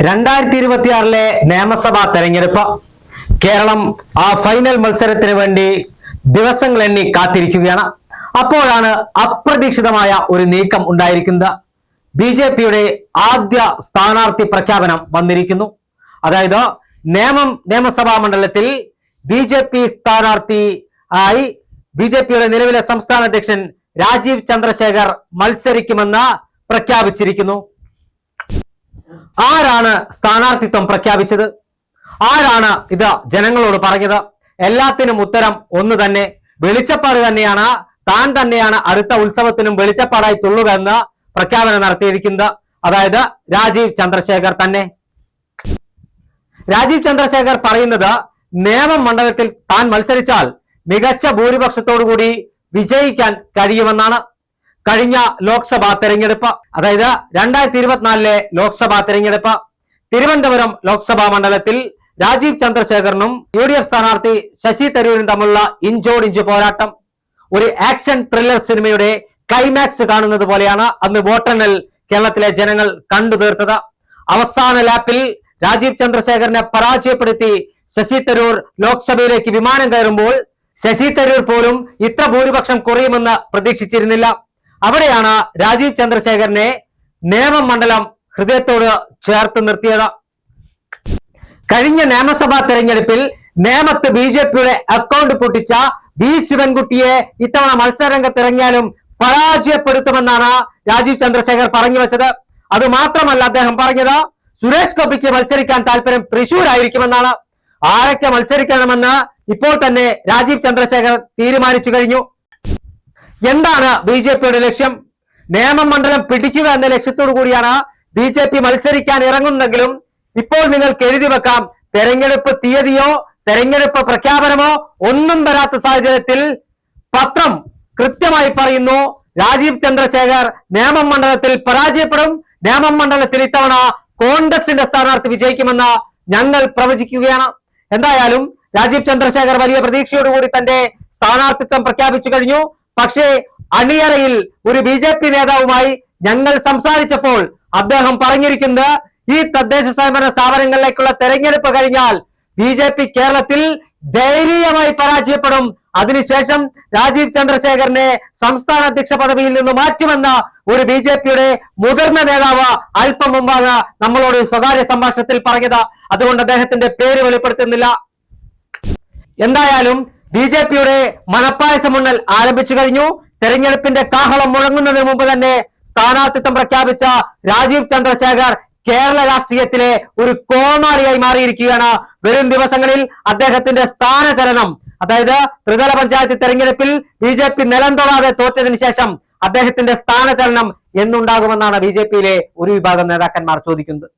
2026 നിയമസഭാ തെരഞ്ഞെടുപ്പ് കേരളം ആ ഫൈനൽ മത്സരത്തിന് വേണ്ടി ദിവസങ്ങൾ എണ്ണി കാത്തിരിക്കുകയാണ്. അപ്പോഴാണ് അപ്രതീക്ഷിതമായ ഒരു നീക്കം ഉണ്ടായിരിക്കുന്നത്. ബിജെപിയുടെ ആദ്യ സ്ഥാനാർത്ഥി പ്രഖ്യാപനം വന്നിരിക്കുന്നു. അതായത് നിയമസഭാ മണ്ഡലത്തിൽ ബിജെപി സ്ഥാനാർത്ഥി ആയി ബിജെപിയുടെ നിലവിലെ സംസ്ഥാന അധ്യക്ഷൻ രാജീവ് ചന്ദ്രശേഖർ മത്സരിക്കുമെന്ന് പ്രഖ്യാപിച്ചിരിക്കുന്നു. ആരാണ് സ്ഥാനാർത്ഥിത്വം പ്രഖ്യാപിച്ചത്? ആരാണ് ഇത് ജനങ്ങളോട് പറഞ്ഞത്? എല്ലാത്തിനും ഉത്തരം ഒന്ന് തന്നെ, വെളിച്ചപ്പാട് തന്നെയാണ്. താൻ തന്നെയാണ് അടുത്ത ഉത്സവത്തിനും വെളിച്ചപ്പാടായി തുള്ളുക എന്ന് പ്രഖ്യാപനം നടത്തിയിരിക്കുന്നത്. അതായത് രാജീവ് ചന്ദ്രശേഖർ തന്നെ. രാജീവ് ചന്ദ്രശേഖർ പറയുന്നത് നേമം മണ്ഡലത്തിൽ താൻ മത്സരിച്ചാൽ മികച്ച ഭൂരിപക്ഷത്തോടു കൂടി വിജയിക്കാൻ കഴിയുമെന്നാണ്. കഴിഞ്ഞ ലോക്സഭാ തെരഞ്ഞെടുപ്പ്, അതായത് 2024 ലോക്സഭാ തെരഞ്ഞെടുപ്പ്, തിരുവനന്തപുരം ലോക്സഭാ മണ്ഡലത്തിൽ രാജീവ് ചന്ദ്രശേഖരനും UDF സ്ഥാനാർത്ഥി ശശി തരൂരും തമ്മിലുള്ള ഇഞ്ചോടിഞ്ച് പോരാട്ടം ഒരു ആക്ഷൻ ത്രില്ലർ സിനിമയുടെ ക്ലൈമാക്സ് കാണുന്നത് പോലെയാണ് അന്ന് വോട്ടെണ്ണൽ കേരളത്തിലെ ജനങ്ങൾ കണ്ടു തീർത്തത്. അവസാന ലാപ്പിൽ രാജീവ് ചന്ദ്രശേഖരനെ പരാജയപ്പെടുത്തി ശശി തരൂർ ലോക്സഭയിലേക്ക് വിമാനം കയറുമ്പോൾ ശശി തരൂർ പോലും ഇത്ര ഭൂരിപക്ഷം കുറയുമെന്ന് പ്രതീക്ഷിച്ചിരുന്നില്ല. അവിടെയാണ് രാജീവ് ചന്ദ്രശേഖരനെ നേമം മണ്ഡലം ഹൃദയത്തോട് ചേർത്ത് നിർത്തിയത്. കഴിഞ്ഞ നിയമസഭാ തെരഞ്ഞെടുപ്പിൽ നേമത്ത് ബിജെപിയുടെ അക്കൗണ്ട് പൊട്ടിച്ച വി ശിവൻകുട്ടിയെ ഇത്തവണ മത്സരരംഗത്തിറങ്ങിയാലും പരാജയപ്പെടുത്തുമെന്നാണ് രാജീവ് ചന്ദ്രശേഖർ പറഞ്ഞു വെച്ചത്. അത് മാത്രമല്ല, അദ്ദേഹം പറഞ്ഞത് സുരേഷ് ഗോപിക്ക് മത്സരിക്കാൻ താല്പര്യം തൃശൂരായിരിക്കുമെന്നാണ്. ആരൊക്കെ മത്സരിക്കണമെന്ന് ഇപ്പോൾ തന്നെ രാജീവ് ചന്ദ്രശേഖർ തീരുമാനിച്ചു കഴിഞ്ഞു. എന്താണ് ബിജെപിയുടെ ലക്ഷ്യം? നേമം മണ്ഡലം പിടിക്കുക എന്ന ലക്ഷ്യത്തോടു കൂടിയാണ് ബിജെപി മത്സരിക്കാൻ ഇറങ്ങുന്നെങ്കിലും ഇപ്പോൾ നിങ്ങൾക്ക് എഴുതി വെക്കാം, തെരഞ്ഞെടുപ്പ് തീയതിയോ തെരഞ്ഞെടുപ്പ് പ്രഖ്യാപനമോ ഒന്നും വരാത്ത സാഹചര്യത്തിൽ പത്രം കൃത്യമായി പറയുന്നു രാജീവ് ചന്ദ്രശേഖർ നേമം മണ്ഡലത്തിൽ പരാജയപ്പെടും, നേമം മണ്ഡലത്തിൽ ഇത്തവണ കോൺഗ്രസിന്റെ സ്ഥാനാർത്ഥി വിജയിക്കുമെന്ന് ഞങ്ങൾ പ്രവചിക്കുകയാണ്. എന്തായാലും രാജീവ് ചന്ദ്രശേഖർ വലിയ പ്രതീക്ഷയോടുകൂടി തന്റെ സ്ഥാനാർത്ഥിത്വം പ്രഖ്യാപിച്ചു കഴിഞ്ഞു. പക്ഷേ അണിയറയിൽ ഒരു ബിജെപി നേതാവുമായി ഞങ്ങൾ സംസാരിച്ചപ്പോൾ അദ്ദേഹം പറഞ്ഞിരിക്കുന്നത് ഈ തദ്ദേശ സ്വയംഭരണ സ്ഥാപനങ്ങളിലേക്കുള്ള തെരഞ്ഞെടുപ്പ് കഴിഞ്ഞാൽ ബിജെപി കേരളത്തിൽ ദയനീയമായി പരാജയപ്പെടും, അതിനുശേഷം രാജീവ് ചന്ദ്രശേഖരനെ സംസ്ഥാന അധ്യക്ഷ പദവിയിൽ നിന്ന് മാറ്റുമെന്ന ഒരു ബിജെപിയുടെ മുതിർന്ന നേതാവ് അല്പം മുമ്പാണ് നമ്മളോട് സ്വകാര്യ സംഭാഷണത്തിൽ പറഞ്ഞത്. അതുകൊണ്ട് അദ്ദേഹത്തിന്റെ പേര് വെളിപ്പെടുത്തുന്നില്ല. എന്തായാലും ബിജെപിയുടെ മനപ്പായസമുണ്ണൽ ആരംഭിച്ചു കഴിഞ്ഞു. തെരഞ്ഞെടുപ്പിന്റെ കാഹളം മുഴങ്ങുന്നതിന് മുമ്പ് തന്നെ സ്ഥാനാർത്ഥിത്വം പ്രഖ്യാപിച്ച രാജീവ് ചന്ദ്രശേഖർ കേരള രാഷ്ട്രീയത്തിലെ ഒരു കോമാളിയായി മാറിയിരിക്കുകയാണ്. വരും ദിവസങ്ങളിൽ അദ്ദേഹത്തിന്റെ സ്ഥാനചലനം, അതായത് ത്രിതല പഞ്ചായത്ത് തെരഞ്ഞെടുപ്പിൽ ബിജെപി നിലം തൊടാതെ തോറ്റതിനു ശേഷം അദ്ദേഹത്തിന്റെ സ്ഥാനചലനം എന്നുണ്ടാകുമെന്നാണ് ബിജെപിയിലെ ഒരു വിഭാഗം നേതാക്കന്മാർ ചോദിക്കുന്നത്.